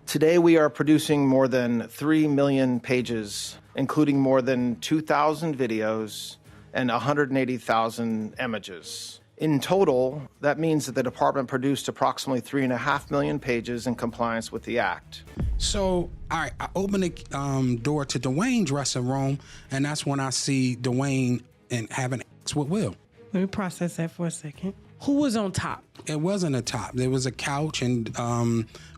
Today we are producing more than 3 million pages, including more than 2,000 videos and 180,000 images. In total, that means that the department produced approximately 3.5 million pages in compliance with the Act. So, all right, I open the door to Dwayne's dressing room, and that's when I see Dwayne and having sex with Will. Let me process that for a second. Who was on top? It wasn't a top. There was a couch, and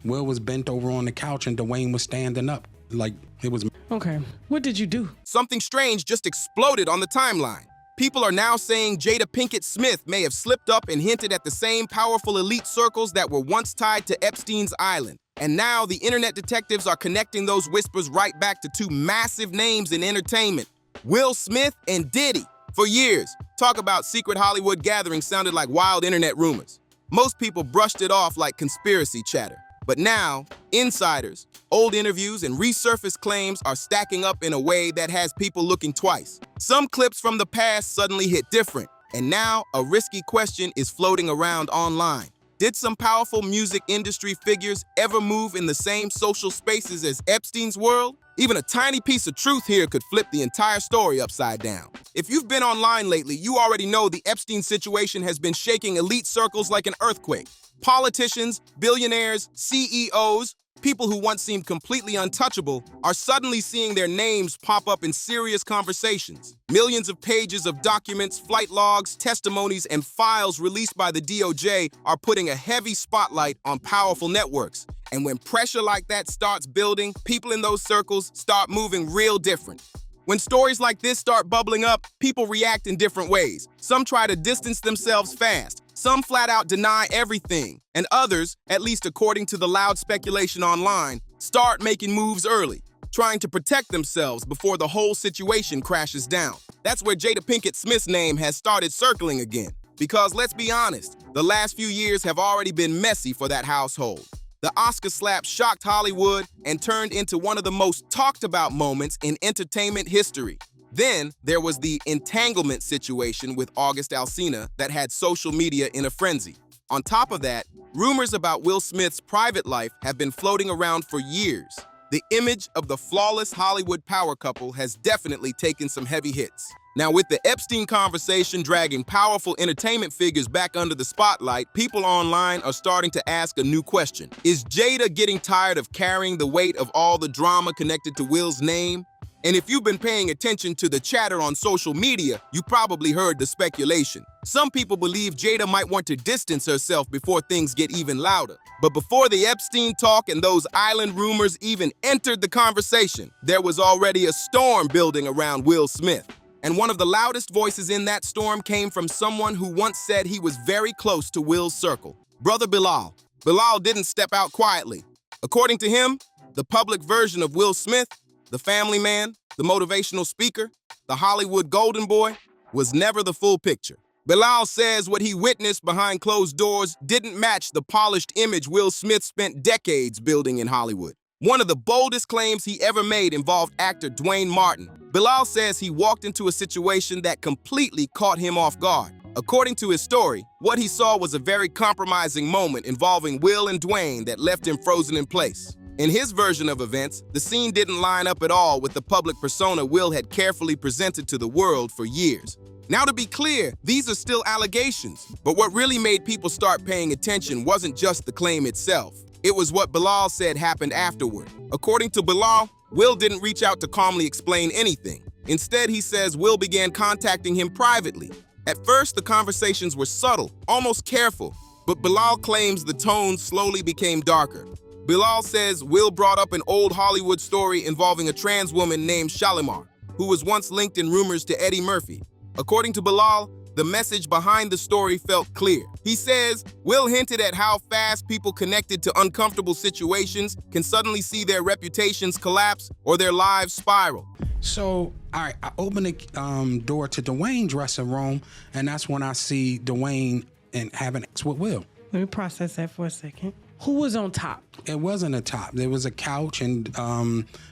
Will was bent over on the couch, and Dwayne was standing up like it was. Okay, what did you do? Something strange just exploded on the timeline. People are now saying Jada Pinkett Smith may have slipped up and hinted at the same powerful elite circles that were once tied to Epstein's island. And now the internet detectives are connecting those whispers right back to two massive names in entertainment, Will Smith and Diddy. For years, talk about secret Hollywood gatherings sounded like wild internet rumors. Most people brushed it off like conspiracy chatter. But now, insiders, old interviews, and resurfaced claims are stacking up in a way that has people looking twice. Some clips from the past suddenly hit different, and now a risky question is floating around online. Did some powerful music industry figures ever move in the same social spaces as Epstein's world? Even a tiny piece of truth here could flip the entire story upside down. If you've been online lately, you already know the Epstein situation has been shaking elite circles like an earthquake. Politicians, billionaires, CEOs, people who once seemed completely untouchable are suddenly seeing their names pop up in serious conversations. Millions of pages of documents, flight logs, testimonies, and files released by the DOJ are putting a heavy spotlight on powerful networks. And when pressure like that starts building, people in those circles start moving real different. When stories like this start bubbling up, people react in different ways. Some try to distance themselves fast. Some flat out deny everything. And others, at least according to the loud speculation online, start making moves early, trying to protect themselves before the whole situation crashes down. That's where Jada Pinkett Smith's name has started circling again. Because let's be honest, the last few years have already been messy for that household. The Oscar slap shocked Hollywood and turned into one of the most talked about moments in entertainment history. Then there was the entanglement situation with August Alsina that had social media in a frenzy. On top of that, rumors about Will Smith's private life have been floating around for years. The image of the flawless Hollywood power couple has definitely taken some heavy hits. Now, with the Epstein conversation dragging powerful entertainment figures back under the spotlight, people online are starting to ask a new question. Is Jada getting tired of carrying the weight of all the drama connected to Will's name? And if you've been paying attention to the chatter on social media, you probably heard the speculation. Some people believe Jada might want to distance herself before things get even louder. But before the Epstein talk and those island rumors even entered the conversation, there was already a storm building around Will Smith. And one of the loudest voices in that storm came from someone who once said he was very close to Will's circle, Brother Bilal. Bilal didn't step out quietly. According to him, the public version of Will Smith, the family man, the motivational speaker, the Hollywood golden boy, was never the full picture. Bilal says what he witnessed behind closed doors didn't match the polished image Will Smith spent decades building in Hollywood. One of the boldest claims he ever made involved actor Dwayne Martin. Bilal says he walked into a situation that completely caught him off guard. According to his story, what he saw was a very compromising moment involving Will and Dwayne that left him frozen in place. In his version of events, the scene didn't line up at all with the public persona Will had carefully presented to the world for years. Now, to be clear, these are still allegations, but what really made people start paying attention wasn't just the claim itself. It was what Bilal said happened afterward. According to Bilal, Will didn't reach out to calmly explain anything. Instead, he says Will began contacting him privately. At first, the conversations were subtle, almost careful, but Bilal claims the tone slowly became darker. Bilal says Will brought up an old Hollywood story involving a trans woman named Shalimar, who was once linked in rumors to Eddie Murphy. According to Bilal, the message behind the story felt clear. He says Will hinted at how fast people connected to uncomfortable situations can suddenly see their reputations collapse or their lives spiral. So, all right, I open the door to Dwayne's dressing room, and that's when I see Dwayne and having sex with Will. Let me process that for a second. Who was on top? It wasn't a top. There was a couch, and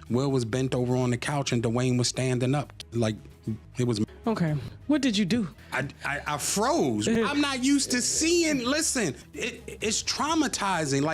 Will was bent over on the couch, and Dwayne was standing up like It was. Okay. What did you do? I froze. I'm not used to seeing. Listen, it's traumatizing.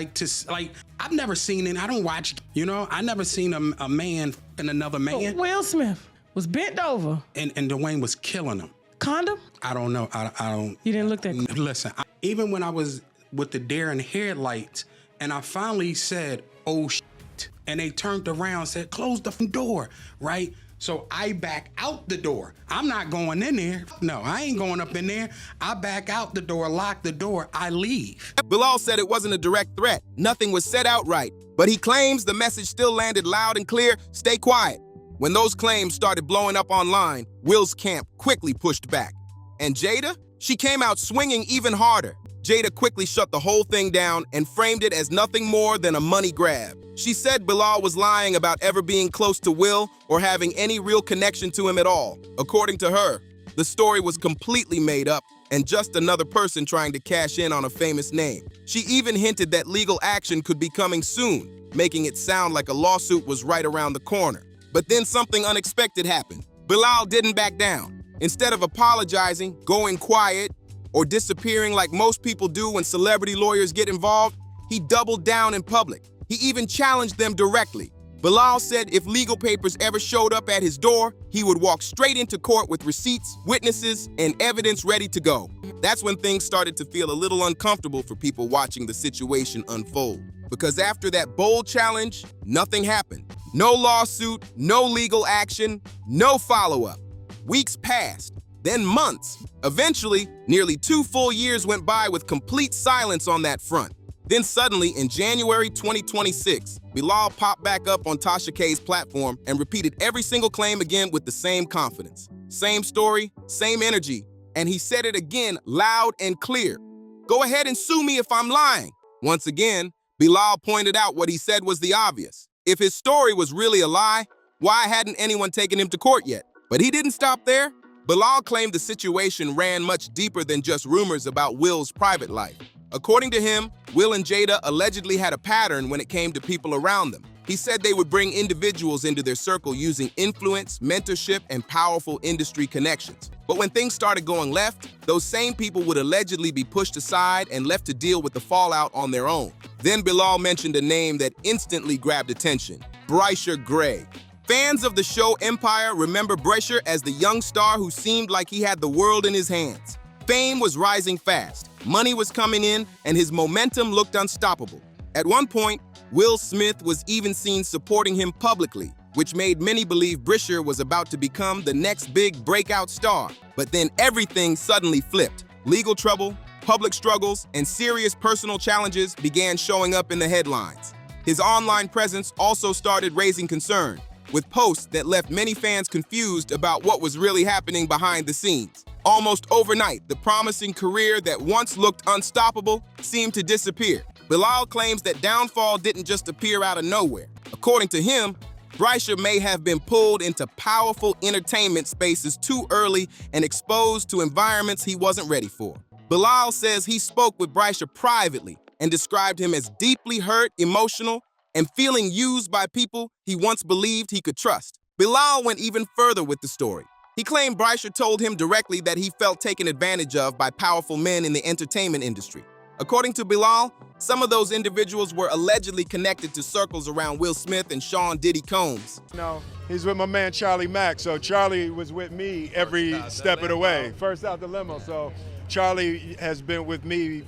I've never seen it. I don't watch. I never seen a man and another man. Will Smith was bent over. And Dwayne was killing him. Condom? I don't know. I don't. You didn't look that. Listen, even when I was with the deer and headlights, and I finally said, "Oh shit," and they turned around and said, "Close the door," right? So I back out the door. I'm not going in there. No, I ain't going up in there. I back out the door, lock the door, I leave. Bilal said it wasn't a direct threat. Nothing was said outright. But he claims the message still landed loud and clear, stay quiet. When those claims started blowing up online, Will's camp quickly pushed back. And Jada? She came out swinging even harder. Jada quickly shut the whole thing down and framed it as nothing more than a money grab. She said Bilal was lying about ever being close to Will or having any real connection to him at all. According to her, the story was completely made up and just another person trying to cash in on a famous name. She even hinted that legal action could be coming soon, making it sound like a lawsuit was right around the corner. But then something unexpected happened. Bilal didn't back down. Instead of apologizing, going quiet, or disappearing like most people do when celebrity lawyers get involved, he doubled down in public. He even challenged them directly. Bilal said if legal papers ever showed up at his door, he would walk straight into court with receipts, witnesses, and evidence ready to go. That's when things started to feel a little uncomfortable for people watching the situation unfold. Because after that bold challenge, nothing happened. No lawsuit, no legal action, no follow-up. Weeks passed. Then months. Eventually, nearly 2 full years went by with complete silence on that front. Then suddenly, in January 2026, Bilal popped back up on Tasha K's platform and repeated every single claim again with the same confidence. Same story, same energy, and he said it again loud and clear. Go ahead and sue me if I'm lying. Once again, Bilal pointed out what he said was the obvious. If his story was really a lie, why hadn't anyone taken him to court yet? But he didn't stop there. Bilal claimed the situation ran much deeper than just rumors about Will's private life. According to him, Will and Jada allegedly had a pattern when it came to people around them. He said they would bring individuals into their circle using influence, mentorship, and powerful industry connections. But when things started going left, those same people would allegedly be pushed aside and left to deal with the fallout on their own. Then Bilal mentioned a name that instantly grabbed attention: Brycer Gray. Fans of the show Empire remember Brycer as the young star who seemed like he had the world in his hands. Fame was rising fast, money was coming in, and his momentum looked unstoppable. At one point, Will Smith was even seen supporting him publicly, which made many believe Brycer was about to become the next big breakout star. But then everything suddenly flipped. Legal trouble, public struggles, and serious personal challenges began showing up in the headlines. His online presence also started raising concern, with posts that left many fans confused about what was really happening behind the scenes. Almost overnight, the promising career that once looked unstoppable seemed to disappear. Bilal claims that downfall didn't just appear out of nowhere. According to him, Brycer may have been pulled into powerful entertainment spaces too early and exposed to environments he wasn't ready for. Bilal says he spoke with Brycer privately and described him as deeply hurt, emotional, and feeling used by people he once believed he could trust. Bilal went even further with the story. He claimed Brycer told him directly that he felt taken advantage of by powerful men in the entertainment industry. According to Bilal, some of those individuals were allegedly connected to circles around Will Smith and Sean Diddy Combs. No, he's with my man Charlie Mack, so Charlie was with me every step of the way. First out the limo, so Charlie has been with me,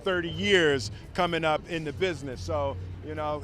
30 years coming up in the business. So,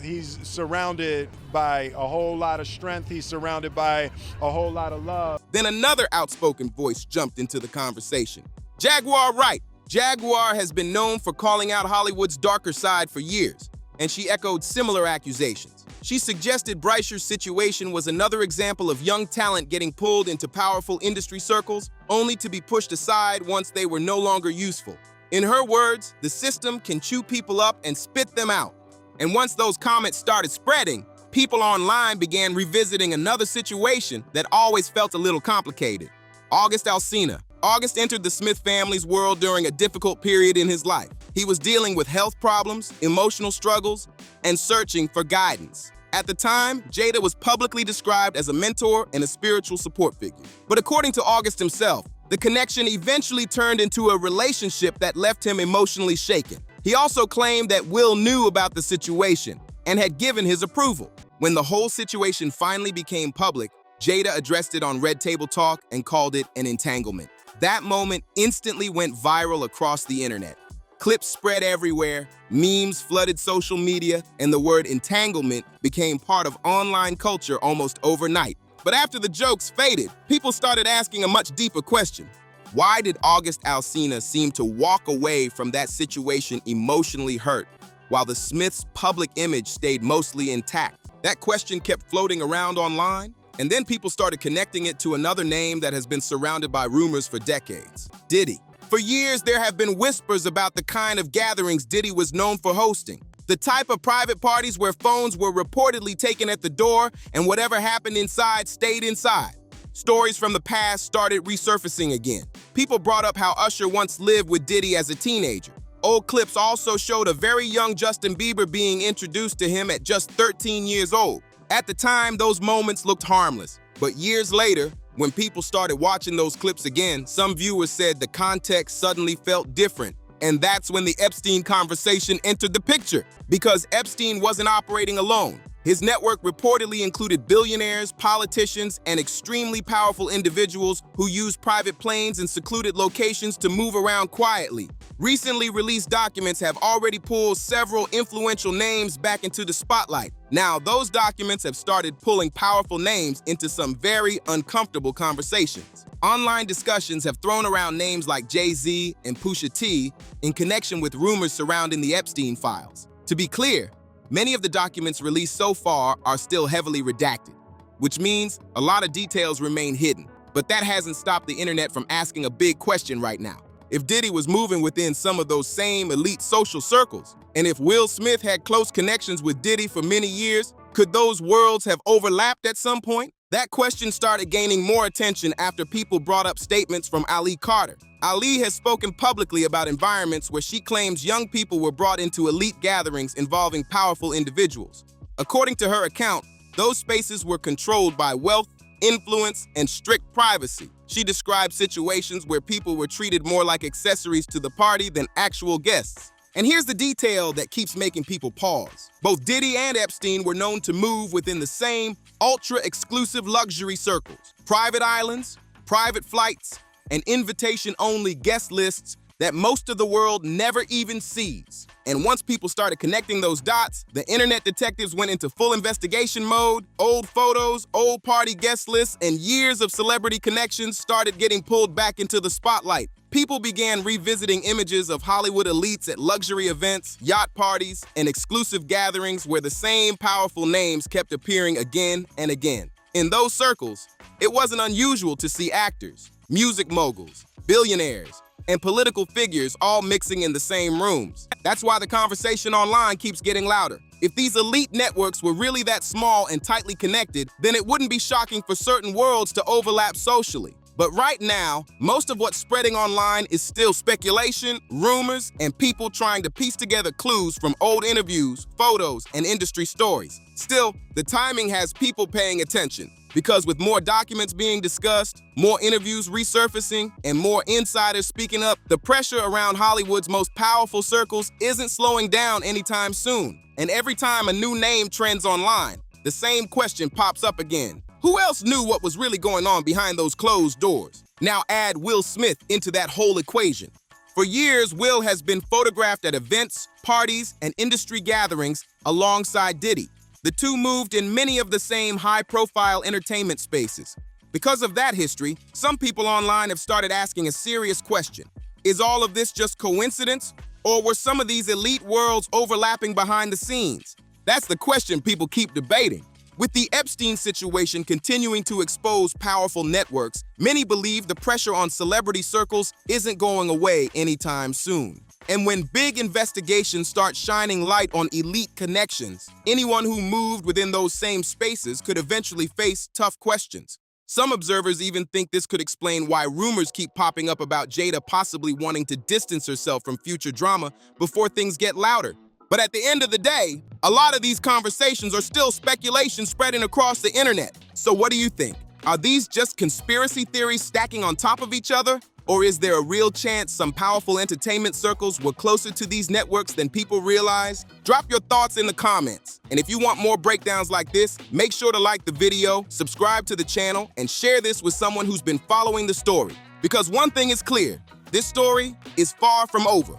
he's surrounded by a whole lot of strength. He's surrounded by a whole lot of love. Then another outspoken voice jumped into the conversation. Jaguar Wright. Jaguar has been known for calling out Hollywood's darker side for years, and she echoed similar accusations. She suggested Brycer's situation was another example of young talent getting pulled into powerful industry circles, only to be pushed aside once they were no longer useful. In her words, the system can chew people up and spit them out. And once those comments started spreading, people online began revisiting another situation that always felt a little complicated. August Alsina. August entered the Smith family's world during a difficult period in his life. He was dealing with health problems, emotional struggles, and searching for guidance. At the time, Jada was publicly described as a mentor and a spiritual support figure. But according to August himself, the connection eventually turned into a relationship that left him emotionally shaken. He also claimed that Will knew about the situation and had given his approval. When the whole situation finally became public, Jada addressed it on Red Table Talk and called it an entanglement. That moment instantly went viral across the internet. Clips spread everywhere, memes flooded social media, and the word entanglement became part of online culture almost overnight. But after the jokes faded, people started asking a much deeper question. Why did August Alsina seem to walk away from that situation emotionally hurt, while the Smiths' public image stayed mostly intact? That question kept floating around online, and then people started connecting it to another name that has been surrounded by rumors for decades: Diddy. For years, there have been whispers about the kind of gatherings Diddy was known for hosting. The type of private parties where phones were reportedly taken at the door and whatever happened inside stayed inside. Stories from the past started resurfacing again. People brought up how Usher once lived with Diddy as a teenager. Old clips also showed a very young Justin Bieber being introduced to him at just 13 years old. At the time, those moments looked harmless. But years later, when people started watching those clips again, some viewers said the context suddenly felt different. And that's when the Epstein conversation entered the picture. Because Epstein wasn't operating alone. His network reportedly included billionaires, politicians, and extremely powerful individuals who used private planes and secluded locations to move around quietly. Recently released documents have already pulled several influential names back into the spotlight. Now, those documents have started pulling powerful names into some very uncomfortable conversations. Online discussions have thrown around names like Jay-Z and Pusha T in connection with rumors surrounding the Epstein files. To be clear, many of the documents released so far are still heavily redacted, which means a lot of details remain hidden. But that hasn't stopped the internet from asking a big question right now. If Diddy was moving within some of those same elite social circles, and if Will Smith had close connections with Diddy for many years, could those worlds have overlapped at some point? That question started gaining more attention after people brought up statements from Ali Carter. Ali has spoken publicly about environments where she claims young people were brought into elite gatherings involving powerful individuals. According to her account, those spaces were controlled by wealth, influence, and strict privacy. She described situations where people were treated more like accessories to the party than actual guests. And here's the detail that keeps making people pause. Both Diddy and Epstein were known to move within the same ultra-exclusive luxury circles. Private islands, private flights, and invitation-only guest lists that most of the world never even sees. And once people started connecting those dots, the internet detectives went into full investigation mode. Old photos, old party guest lists, and years of celebrity connections started getting pulled back into the spotlight. People began revisiting images of Hollywood elites at luxury events, yacht parties, and exclusive gatherings where the same powerful names kept appearing again and again. In those circles, it wasn't unusual to see actors, music moguls, billionaires, and political figures all mixing in the same rooms. That's why the conversation online keeps getting louder. If these elite networks were really that small and tightly connected, then it wouldn't be shocking for certain worlds to overlap socially. But right now, most of what's spreading online is still speculation, rumors, and people trying to piece together clues from old interviews, photos, and industry stories. Still, the timing has people paying attention, because with more documents being discussed, more interviews resurfacing, and more insiders speaking up, the pressure around Hollywood's most powerful circles isn't slowing down anytime soon. And every time a new name trends online, the same question pops up again. Who else knew what was really going on behind those closed doors? Now add Will Smith into that whole equation. For years, Will has been photographed at events, parties, and industry gatherings alongside Diddy. The two moved in many of the same high-profile entertainment spaces. Because of that history, some people online have started asking a serious question. Is all of this just coincidence, or were some of these elite worlds overlapping behind the scenes? That's the question people keep debating. With the Epstein situation continuing to expose powerful networks, many believe the pressure on celebrity circles isn't going away anytime soon. And when big investigations start shining light on elite connections, anyone who moved within those same spaces could eventually face tough questions. Some observers even think this could explain why rumors keep popping up about Jada possibly wanting to distance herself from future drama before things get louder. But at the end of the day, a lot of these conversations are still speculation spreading across the internet. So what do you think? Are these just conspiracy theories stacking on top of each other? Or is there a real chance some powerful entertainment circles were closer to these networks than people realize? Drop your thoughts in the comments. And if you want more breakdowns like this, make sure to like the video, subscribe to the channel, and share this with someone who's been following the story. Because one thing is clear, this story is far from over.